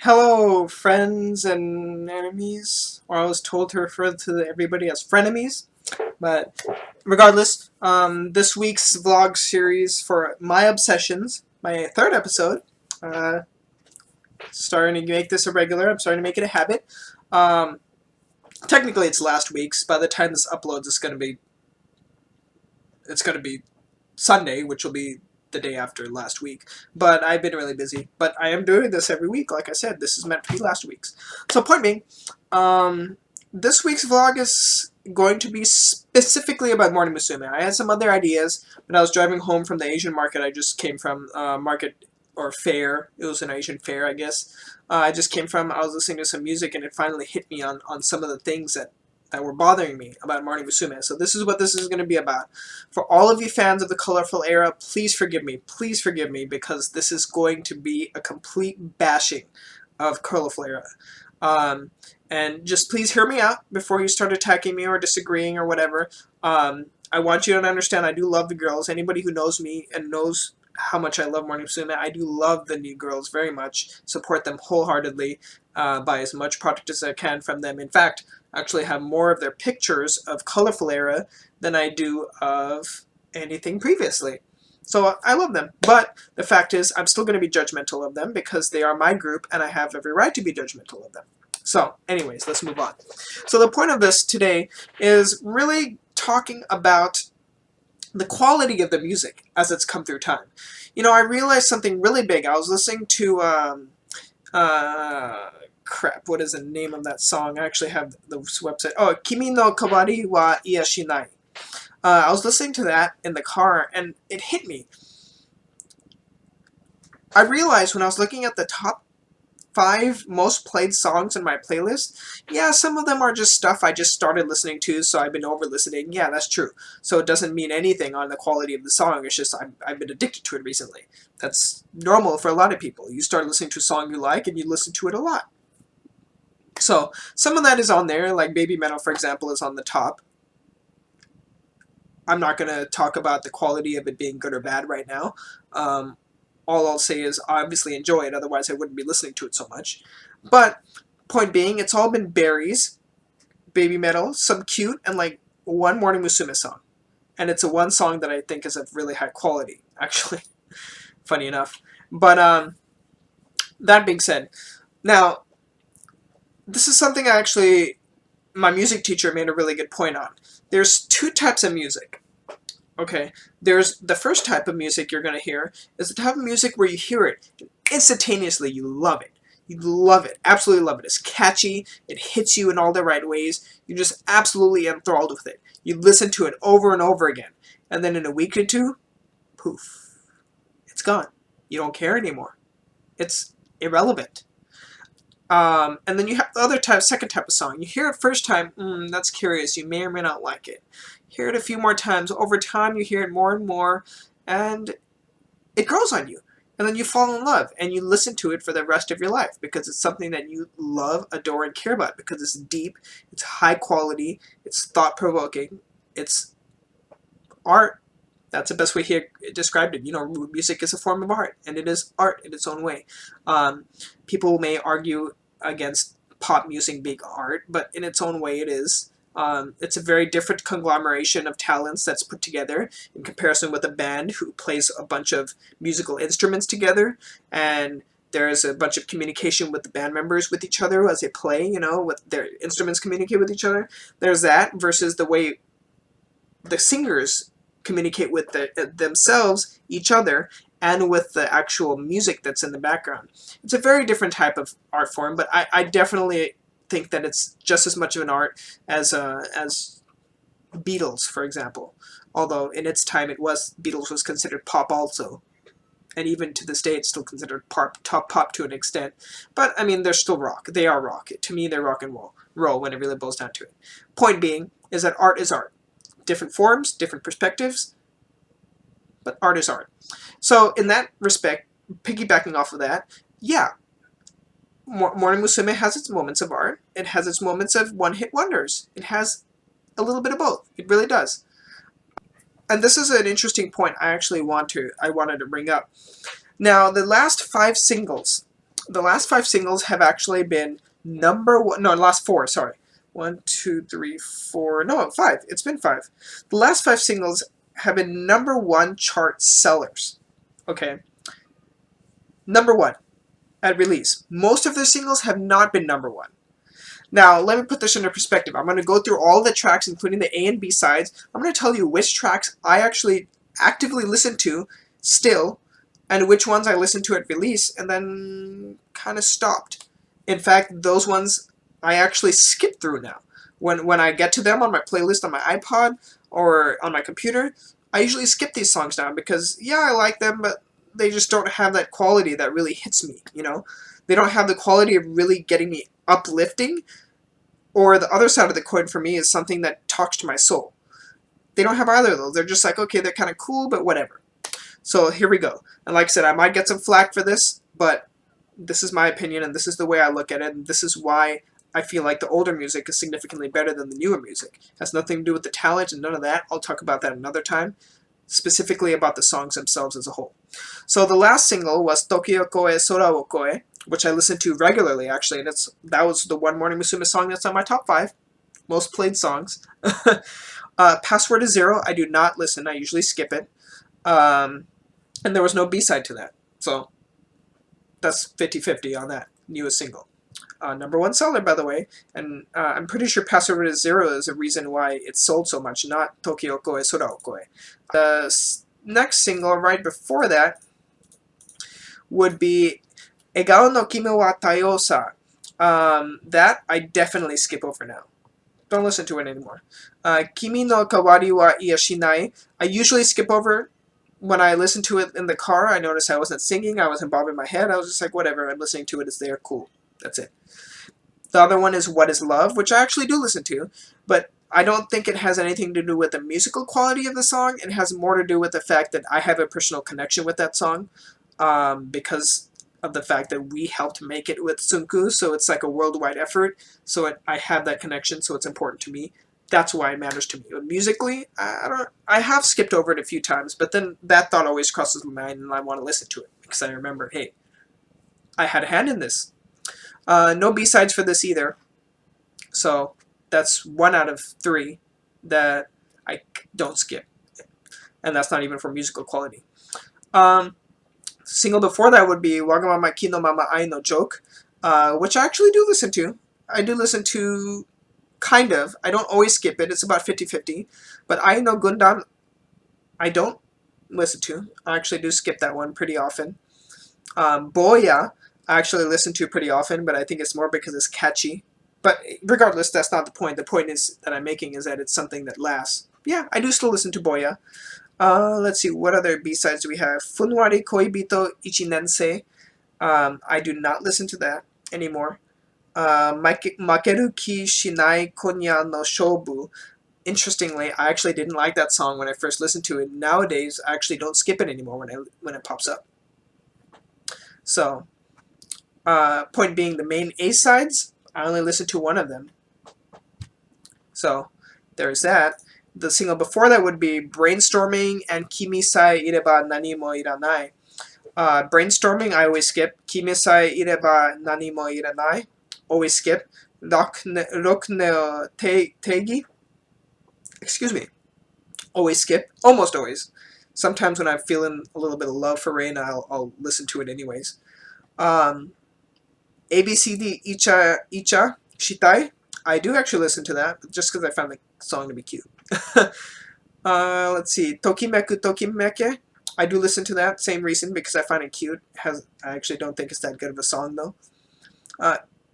Hello, friends and enemies, or I was told to refer to everybody as frenemies. But regardless, this week's vlog series for My Obsessions, my third episode, uh, starting to make this a regular. I'm starting to make it a habit. Um, Technically, it's last week's. By the time this uploads, it's gonna be Sunday, which will be the day after last week. But I've been really busy. But I am doing this every week. Like I said, this is meant to be last week's. So point being, this week's vlog is going to be specifically about Morning Musume. I had some other ideas, but I was driving home from the Asian market I just came from, market or fair. It was an Asian fair, I guess. I just came from. I was listening to some music, and it finally hit me on some of the things that were bothering me about Morning Musume. So this is what this is going to be about. For all of you fans of the colorful era, please forgive me. Please forgive me, because this is going to be a complete bashing of colorful era. And just please hear me out before you start attacking me or disagreeing or whatever. I want you to understand I do love the girls. Anybody who knows me and knows how much I love Morning Musume, I do love the new girls very much. Support them wholeheartedly. Buy as much product as I can from them. In fact, I actually have more of their pictures of colorful era than I do of anything previously. So I love them. But the fact is, I'm still going to be judgmental of them because they are my group and I have every right to be judgmental of them. So, anyways, let's move on. So the point of this today is really talking about the quality of the music as it's come through time. You know, I realized something really big. I was listening to, crap, what is the name of that song? I actually have the website. Oh, Kimi no Kawari wa Iyashinai. I was listening to that in the car, and it hit me. I realized when I was looking at the top 5 most played songs in my playlist, yeah, some of them are just stuff I just started listening to, so I've been over-listening. Yeah, that's true. So it doesn't mean anything on the quality of the song. It's just I've been addicted to it recently. That's normal for a lot of people. You start listening to a song you like, and you listen to it a lot. So some of that is on there, like Baby Metal, for example, is on the top. I'm not going to talk about the quality of it being good or bad right now. All I'll say is obviously enjoy it, otherwise I wouldn't be listening to it so much. But point being, it's all been berries, Baby Metal, some cute, and like one Morning Musume song. And it's a one song that I think is of really high quality, actually. Funny enough. But that being said, now this is something my music teacher made a really good point on. There's 2 types of music. Okay, there's the first type of music you're going to hear is the type of music where you hear it instantaneously, you love it. You love it, absolutely love it. It's catchy, it hits you in all the right ways, you're just absolutely enthralled with it. You listen to it over and over again, and then in a week or 2, poof, it's gone. You don't care anymore. It's irrelevant. And then you have the other type, second type of song. You hear it first time, that's curious, you may or may not like it. Hear it a few more times. Over time, you hear it more and more, and it grows on you. And then you fall in love, and you listen to it for the rest of your life because it's something that you love, adore, and care about because it's deep, it's high quality, it's thought-provoking, it's art. That's the best way he described it. You know, music is a form of art, and it is art in its own way. People may argue against pop music being art, but in its own way it is. It's a very different conglomeration of talents that's put together in comparison with a band who plays a bunch of musical instruments together, and there's a bunch of communication with the band members with each other as they play, you know, with their instruments communicate with each other. There's that versus the way the singers communicate with themselves, each other, and with the actual music that's in the background. It's a very different type of art form, but I definitely think that it's just as much of an art as Beatles, for example. Although in its time Beatles was considered pop also, and even to this day it's still considered top pop to an extent. But I mean, they're still rock. They are rock. To me, they're rock and roll when it really boils down to it. Point being is that art is art. Different forms, different perspectives, but art is art. So in that respect, piggybacking off of that, yeah, Morning Musume has its moments of art. It has its moments of one-hit wonders. It has a little bit of both. It really does. And this is an interesting point I wanted to bring up. Now, the last 5 singles the last 5 singles have actually been number one. No, last 4. Sorry, 1, 2, 3, 4. No, 5. It's been 5. The last 5 singles have been number 1 chart sellers. Okay, number 1 at release. Most of their singles have not been number 1. Now, let me put this into perspective. I'm going to go through all the tracks, including the A and B sides. I'm going to tell you which tracks I actually actively listen to still, and which ones I listened to at release, and then kind of stopped. In fact, those ones I actually skip through now. When I get to them on my playlist on my iPod or on my computer, I usually skip these songs now because, yeah, I like them, but they just don't have that quality that really hits me, you know? They don't have the quality of really getting me uplifting, or the other side of the coin for me is something that talks to my soul. They don't have either of those. They're just like, okay, they're kind of cool, but whatever. So here we go. And like I said, I might get some flack for this, but this is my opinion, and this is the way I look at it, and this is why I feel like the older music is significantly better than the newer music. It has nothing to do with the talent and none of that. I'll talk about that another time, specifically about the songs themselves as a whole. So the last single was Tokyo Koe Sora wo Koe, which I listen to regularly, actually, and that was the One Morning Musume song that's on my top 5 most played songs. Password is 0. I do not listen. I usually skip it. And there was no B-side to that. So that's 50-50 on that newest single. Number 1 seller, by the way, and I'm pretty sure Password is 0 is a reason why it sold so much, not Tokyo Koe Sora wo Koe. The next single right before that would be Egao no Kimi wa Tayosa. That I definitely skip over now. Don't listen to it anymore. Kimi no Kawari wa Iyashinai. I usually skip over when I listen to it in the car. I noticed I wasn't singing. I wasn't bobbing my head. I was just like, whatever. I'm listening to it. It's there. Cool. That's it. The other one is What is Love, which I actually do listen to, but I don't think it has anything to do with the musical quality of the song. It has more to do with the fact that I have a personal connection with that song, because of the fact that we helped make it with Tsunku, so it's like a worldwide effort, so I have that connection, so it's important to me. That's why it matters to me. But musically, I have skipped over it a few times, but then that thought always crosses my mind, and I want to listen to it, because I remember, hey, I had a hand in this. No B-sides for this either, so that's 1 out of 3 that I don't skip, and that's not even for musical quality. Single before that would be Wagamama Kino Mama Ai no Joke, which I actually do listen to. I do listen to, kind of. I don't always skip it. It's about 50-50. But Ai no Gundam, I don't listen to. I actually do skip that one pretty often. Boya, I actually listen to pretty often, but I think it's more because it's catchy. But regardless, that's not the point. The point is that I'm making is that it's something that lasts. Yeah, I do still listen to Boya. Let's see, what other B-sides do we have? Funwari Koibito Ichinensei. I do not listen to that anymore. Makeru ki Shinai Konya no Shobu. Interestingly, I actually didn't like that song when I first listened to it. Nowadays, I actually don't skip it anymore when it pops up. So, point being, the main A-sides, I only listen to one of them. So, there's that. The single before that would be Brainstorming and Kimi Sae Ireba Nani mo Iranai. Brainstorming, I always skip. Kimi Sae Ireba Nani mo Iranai, always skip. Rokne Teigi, excuse me, always skip. Almost always. Sometimes when I'm feeling a little bit of love for Rain, I'll listen to it anyways. ABCD Icha Shitai, I do actually listen to that, just because I found the song to be cute. Let's see, Tokimeku Tokimeke, I do listen to that, same reason, because I find it cute. I actually don't think it's that good of a song, though.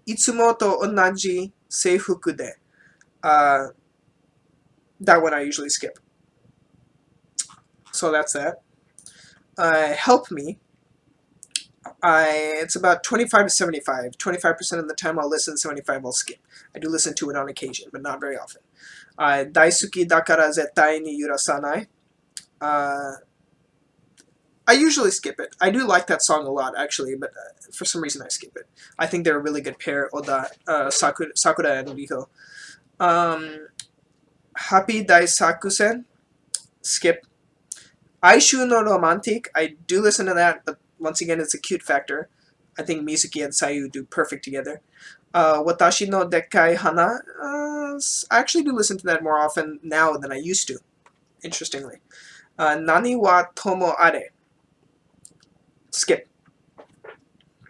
Itsumo to onaji seifuku de, that one I usually skip. So that's that. Help Me, it's about 25 to 75. 25% of the time I'll listen, 75 I'll skip. I do listen to it on occasion, but not very often. Daisuki Dakara Zettai ni Yurasanai. I usually skip it. I do like that song a lot, actually, but for some reason I skip it. I think they're a really good pair, Oda, Sakura and Riho. Happy Daisakusen, skip. Aishu no Romantic, I do listen to that, but once again, it's a cute factor. I think Mizuki and Sayu do perfect together. Watashi no Dekkai Hana, I actually do listen to that more often now than I used to, interestingly. Nani wa Tomo Are, skip.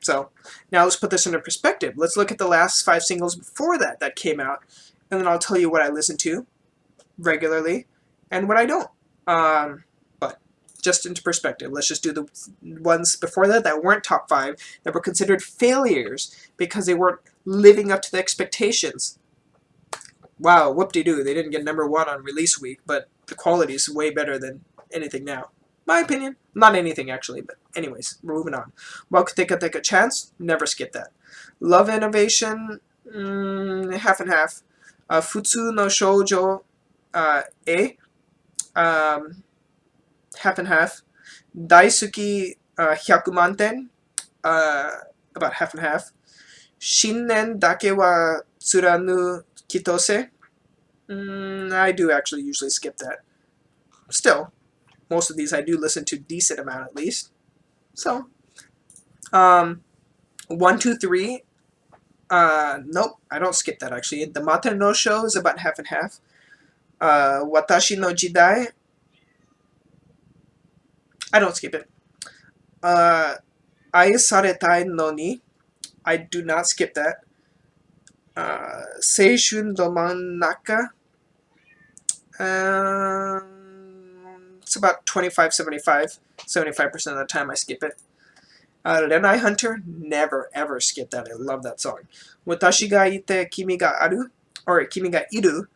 So now let's put this into perspective. Let's look at the last 5 singles before that came out, and then I'll tell you what I listen to regularly and what I don't. But just into perspective, let's just do the ones before that weren't top 5, that were considered failures because they weren't living up to the expectations. Wow, whoop-de-doo, they didn't get #1 on release week, but the quality is way better than anything now. My opinion. Not anything, actually, but anyways, we're moving on. Wakuteka Take a Chance, never skip that. Love Innovation, half and half. Futsu no Shoujo, half and half. Daisuki, Hyakumanten, about half and half. Shinnen Dake wa Tsuranu Kitose, I do actually usually skip that. Still, most of these I do listen to decent amount at least. So, 1, 2, 3. Nope, I don't skip that actually. The Mate no Show is about half and half. Watashi no Jidai, I don't skip it. Ai Saretai no Ni, I do not skip that. Seishun Domannaka, it's about 25-75. 75% of the time I skip it. Renai Hunter, never ever skip that. I love that song. Watashi ga ite kimi ga aru, or kimi ga iru,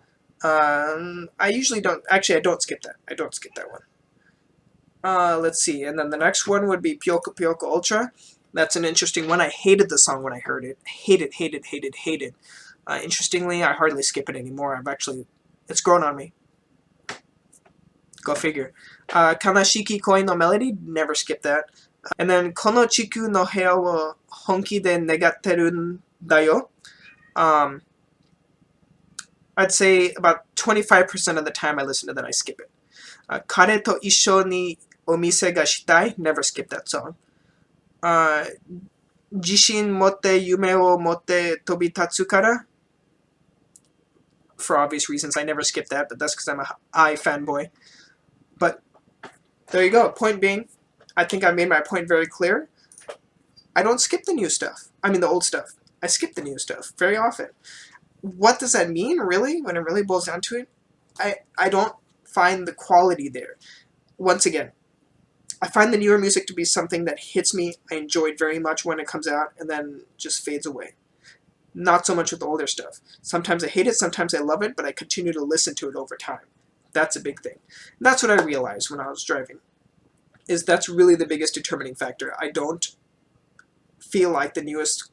I usually don't, actually I don't skip that. I don't skip that one. Let's see, and then the next one would be Pyoko Pyoko Ultra. That's an interesting one. I hated the song when I heard it. Hated. Interestingly, I hardly skip it anymore. It's grown on me. Go figure. Kanashiki Koi no Melody, never skip that. And then Kono Chiku no Heya wo Honki de Negatteru da yo. I'd say about 25% of the time I listen to that, I skip it. Kare to Issho ni Omise ga Shitai, never skip that song. Jishin motte yume wo motte tobitatsu kara. For obvious reasons, I never skip that, but that's because I'm a I fanboy. But there you go. Point being, I think I made my point very clear. I don't skip the new stuff. I mean the old stuff. I skip the new stuff very often. What does that mean, really, when it really boils down to it? I don't find the quality there. Once again, I find the newer music to be something that hits me. I enjoy it very much when it comes out, and then just fades away. Not so much with the older stuff. Sometimes I hate it, sometimes I love it, but I continue to listen to it over time. That's a big thing. And that's what I realized when I was driving. That's really the biggest determining factor. I don't feel like the newest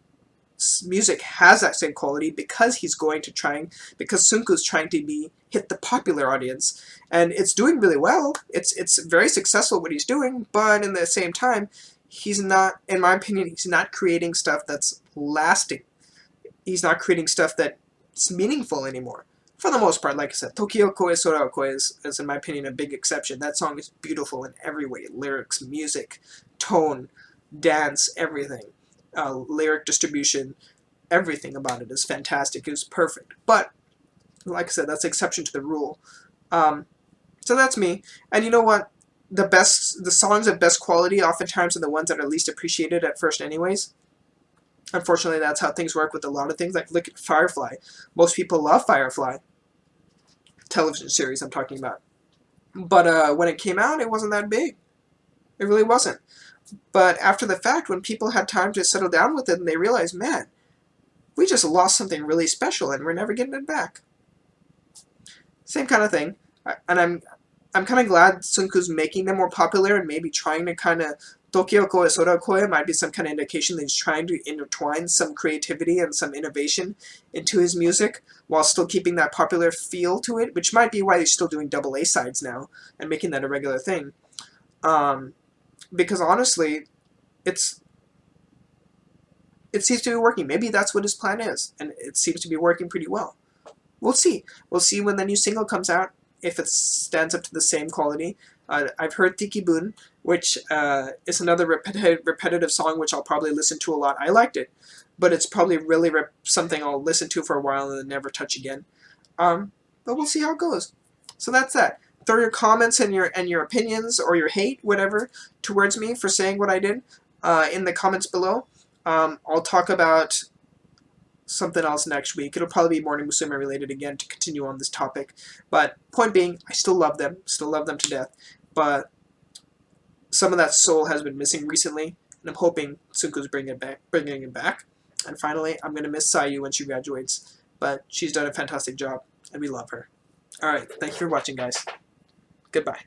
music has that same quality because because Sunku's trying to hit the popular audience, and it's doing really well. It's very successful what he's doing, but in the same time, he's not, in my opinion, he's not creating stuff that's lasting. He's not creating stuff that's meaningful anymore. For the most part, like I said, Tokyo Koi Sora Koi is, in my opinion, a big exception. That song is beautiful in every way. Lyrics, music, tone, dance, everything. Lyric distribution, everything about it is fantastic. It was perfect. But, like I said, that's the exception to the rule. So that's me. And you know what? The songs of best quality oftentimes are the ones that are least appreciated at first anyways. Unfortunately, that's how things work with a lot of things. Like, look at Firefly. Most people love Firefly. Television series I'm talking about. But when it came out, it wasn't that big. It really wasn't. But after the fact, when people had time to settle down with it and they realized, man, we just lost something really special and we're never getting it back. Same kind of thing. And I'm kind of glad Sunku's making them more popular and maybe trying to kind of Tokyo Koi Sora Koi might be some kind of indication that he's trying to intertwine some creativity and some innovation into his music while still keeping that popular feel to it, which might be why he's still doing double A sides now and making that a regular thing. Because honestly, it seems to be working. Maybe that's what his plan is, and it seems to be working pretty well. We'll see. We'll see when the new single comes out. if it stands up to the same quality. I've heard Tiki Bun, which is another repetitive song which I'll probably listen to a lot. I liked it, but it's probably really something I'll listen to for a while and then never touch again. But we'll see how it goes. So that's that. Throw your comments and your opinions or your hate, whatever, towards me for saying what I did in the comments below. I'll talk about something else next week. It'll probably be Morning Musume related again to continue on this topic. But point being, I still love them to death. But some of that soul has been missing recently, and I'm hoping Tsunku's bringing it back. And finally, I'm gonna miss Sayu when she graduates, but she's done a fantastic job, and we love her. All right, thank you for watching, guys. Goodbye.